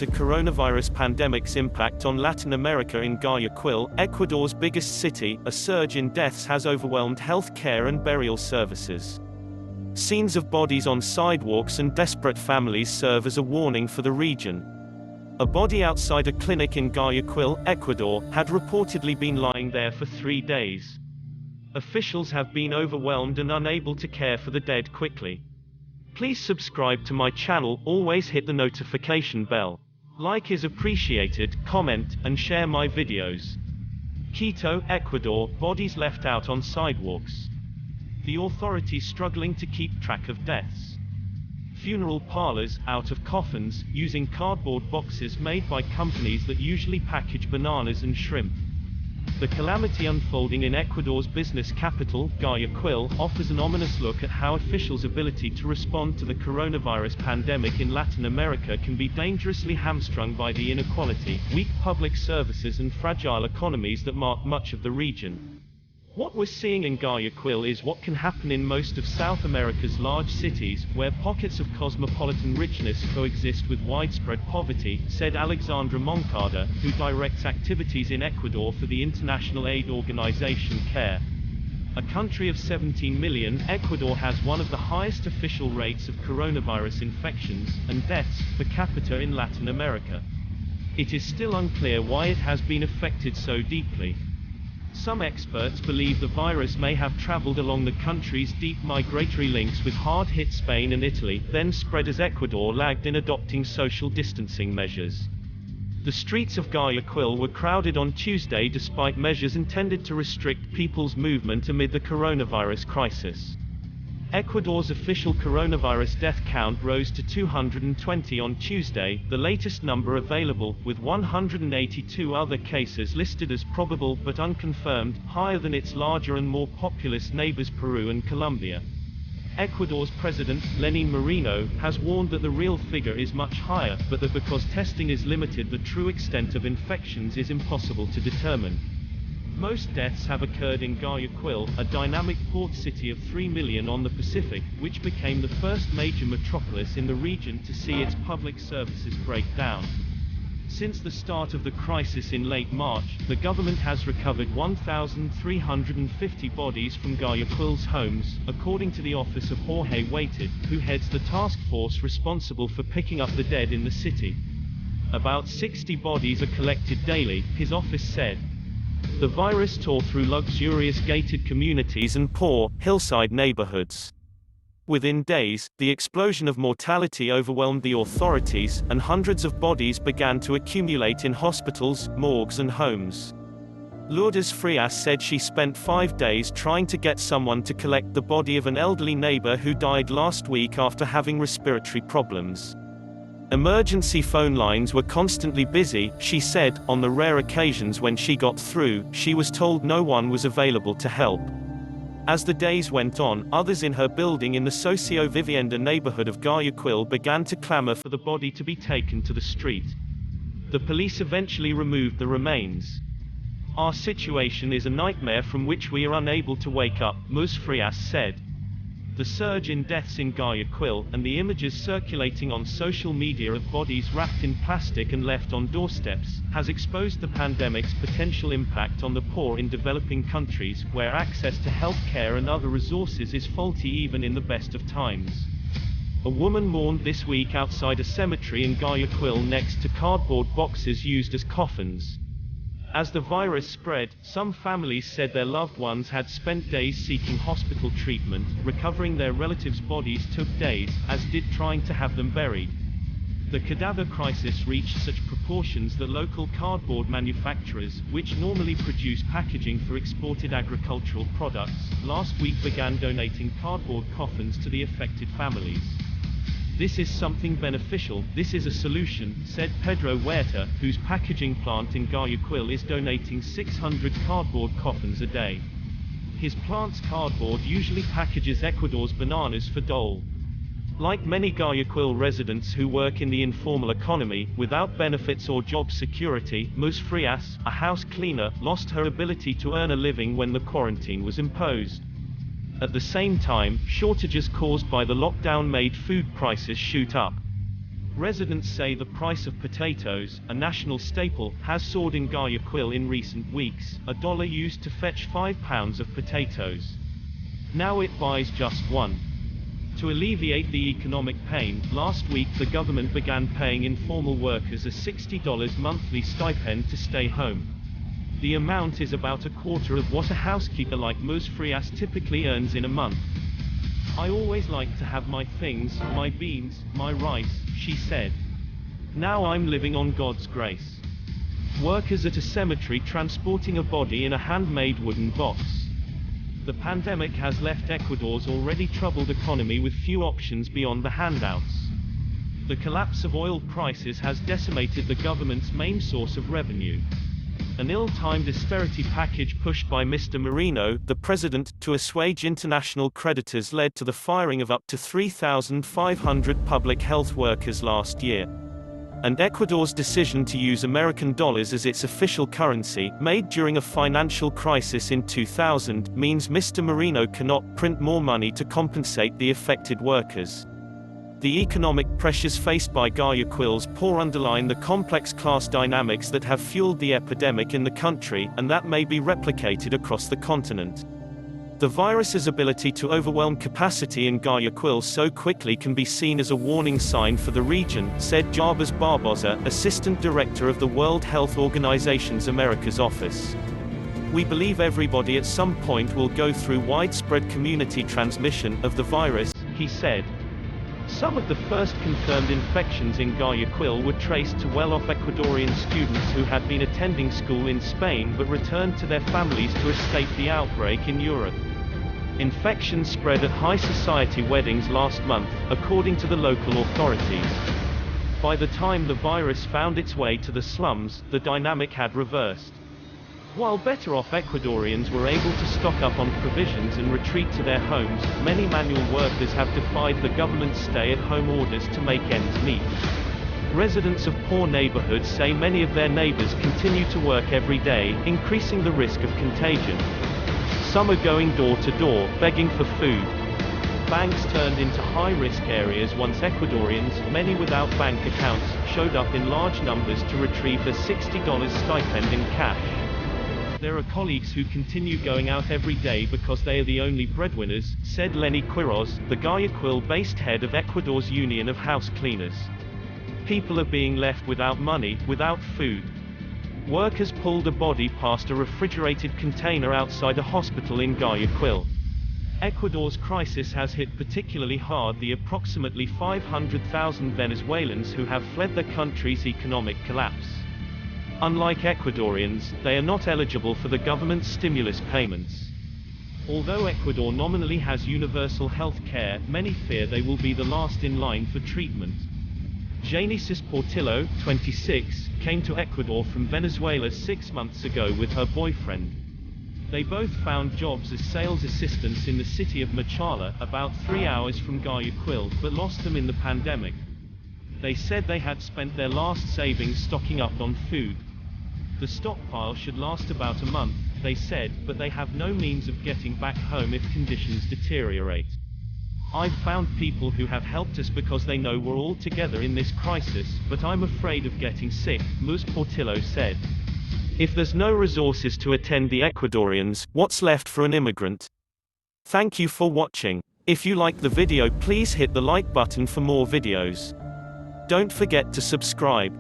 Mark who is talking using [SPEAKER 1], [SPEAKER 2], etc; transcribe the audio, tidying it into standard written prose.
[SPEAKER 1] to coronavirus pandemic's impact on Latin America. In Guayaquil, Ecuador's biggest city, a surge in deaths has overwhelmed health care and burial services. Scenes of bodies on sidewalks and desperate families serve as a warning for the region. A body outside a clinic in Guayaquil, Ecuador, had reportedly been lying there for 3 days. Officials have been overwhelmed and unable to care for the dead quickly. Please subscribe to my channel, always hit the notification bell. Like is appreciated, comment, and share my videos. Quito, Ecuador, bodies left out on sidewalks. The authorities struggling to keep track of deaths. Funeral parlors, out of coffins, using cardboard boxes made by companies that usually package bananas and shrimp. The calamity unfolding in Ecuador's business capital, Guayaquil, offers an ominous look at how officials' ability to respond to the coronavirus pandemic in Latin America can be dangerously hamstrung by the inequality, weak public services and fragile economies that mark much of the region. What we're seeing in Guayaquil is what can happen in most of South America's large cities, where pockets of cosmopolitan richness coexist with widespread poverty, said Alexandra Moncada, who directs activities in Ecuador for the international aid organization CARE. A country of 17 million, Ecuador has one of the highest official rates of coronavirus infections and deaths per capita in Latin America. It is still unclear why it has been affected so deeply. Some experts believe the virus may have traveled along the country's deep migratory links with hard-hit Spain and Italy, then spread as Ecuador lagged in adopting social distancing measures. The streets of Guayaquil were crowded on Tuesday despite measures intended to restrict people's movement amid the coronavirus crisis. Ecuador's official coronavirus death count rose to 220 on Tuesday, the latest number available, with 182 other cases listed as probable but unconfirmed, higher than its larger and more populous neighbors Peru and Colombia. Ecuador's president, Lenin Moreno, has warned that the real figure is much higher, but that because testing is limited, the true extent of infections is impossible to determine. Most deaths have occurred in Guayaquil, a dynamic port city of 3 million on the Pacific, which became the first major metropolis in the region to see its public services break down. Since the start of the crisis in late March, the government has recovered 1,350 bodies from Guayaquil's homes, according to the office of Jorge Waited, who heads the task force responsible for picking up the dead in the city. About 60 bodies are collected daily, his office said. The virus tore through luxurious gated communities and poor, hillside neighborhoods. Within days, the explosion of mortality overwhelmed the authorities, and hundreds of bodies began to accumulate in hospitals, morgues and homes. Lourdes Frias said she spent 5 days trying to get someone to collect the body of an elderly neighbor who died last week after having respiratory problems. Emergency phone lines were constantly busy, she said. On the rare occasions when she got through, she was told no one was available to help. As the days went on, others in her building in the Socio Vivienda neighborhood of Guayaquil began to clamor for the body to be taken to the street. The police eventually removed the remains. Our situation is a nightmare from which we are unable to wake up, Ms. Frias said. The surge in deaths in Guayaquil, and the images circulating on social media of bodies wrapped in plastic and left on doorsteps, has exposed the pandemic's potential impact on the poor in developing countries, where access to health care and other resources is faulty even in the best of times. A woman mourned this week outside a cemetery in Guayaquil next to cardboard boxes used as coffins. As the virus spread, some families said their loved ones had spent days seeking hospital treatment. Recovering their relatives' bodies took days, as did trying to have them buried. The cadaver crisis reached such proportions that local cardboard manufacturers, which normally produce packaging for exported agricultural products, last week began donating cardboard coffins to the affected families. This is something beneficial, this is a solution, said Pedro Huerta, whose packaging plant in Guayaquil is donating 600 cardboard coffins a day. His plant's cardboard usually packages Ecuador's bananas for dole. Like many Guayaquil residents who work in the informal economy, without benefits or job security, Ms. Frias, a house cleaner, lost her ability to earn a living when the quarantine was imposed. At the same time, shortages caused by the lockdown made food prices shoot up. Residents say the price of potatoes, a national staple, has soared in Guayaquil in recent weeks. A dollar used to fetch 5 pounds of potatoes. Now it buys just one. To alleviate the economic pain, last week the government began paying informal workers a $60 monthly stipend to stay home. The amount is about a quarter of what a housekeeper like Ms. Frias typically earns in a month. "I always like to have my things, my beans, my rice," she said. "Now I'm living on God's grace." Workers at a cemetery transporting a body in a handmade wooden box. The pandemic has left Ecuador's already troubled economy with few options beyond the handouts. The collapse of oil prices has decimated the government's main source of revenue. An ill-timed austerity package pushed by Mr. Moreno, the president, to assuage international creditors led to the firing of up to 3,500 public health workers last year. And Ecuador's decision to use American dollars as its official currency, made during a financial crisis in 2000, means Mr. Moreno cannot print more money to compensate the affected workers. The economic pressures faced by Guayaquil's poor underline the complex class dynamics that have fueled the epidemic in the country, and that may be replicated across the continent. The virus's ability to overwhelm capacity in Guayaquil so quickly can be seen as a warning sign for the region, said Jarbas Barbosa, Assistant Director of the World Health Organization's Americas office. "We believe everybody at some point will go through widespread community transmission of the virus," he said. Some of the first confirmed infections in Guayaquil were traced to well-off Ecuadorian students who had been attending school in Spain but returned to their families to escape the outbreak in Europe. Infections spread at high society weddings last month, according to the local authorities. By the time the virus found its way to the slums, the dynamic had reversed. While better-off Ecuadorians were able to stock up on provisions and retreat to their homes, many manual workers have defied the government's stay-at-home orders to make ends meet. Residents of poor neighborhoods say many of their neighbors continue to work every day, increasing the risk of contagion. Some are going door to door, begging for food. Banks turned into high-risk areas once Ecuadorians, many without bank accounts, showed up in large numbers to retrieve their $60 stipend in cash. "There are colleagues who continue going out every day because they are the only breadwinners," said Lenny Quiroz, the Guayaquil-based head of Ecuador's Union of House Cleaners. "People are being left without money, without food." Workers pulled a body past a refrigerated container outside a hospital in Guayaquil. Ecuador's crisis has hit particularly hard the approximately 500,000 Venezuelans who have fled their country's economic collapse. Unlike Ecuadorians, they are not eligible for the government's stimulus payments. Although Ecuador nominally has universal health care, many fear they will be the last in line for treatment. Janices Portillo, 26, came to Ecuador from Venezuela 6 months ago with her boyfriend. They both found jobs as sales assistants in the city of Machala, about 3 hours from Guayaquil, but lost them in the pandemic. They said they had spent their last savings stocking up on food. The stockpile should last about a month, they said, but they have no means of getting back home if conditions deteriorate. "I've found people who have helped us because they know we're all together in this crisis, but I'm afraid of getting sick," Ms. Portillo said. If there's no resources to attend the Ecuadorians, what's left for an immigrant? Thank you for watching. If you like the video, please hit the like button for more videos. Don't forget to subscribe.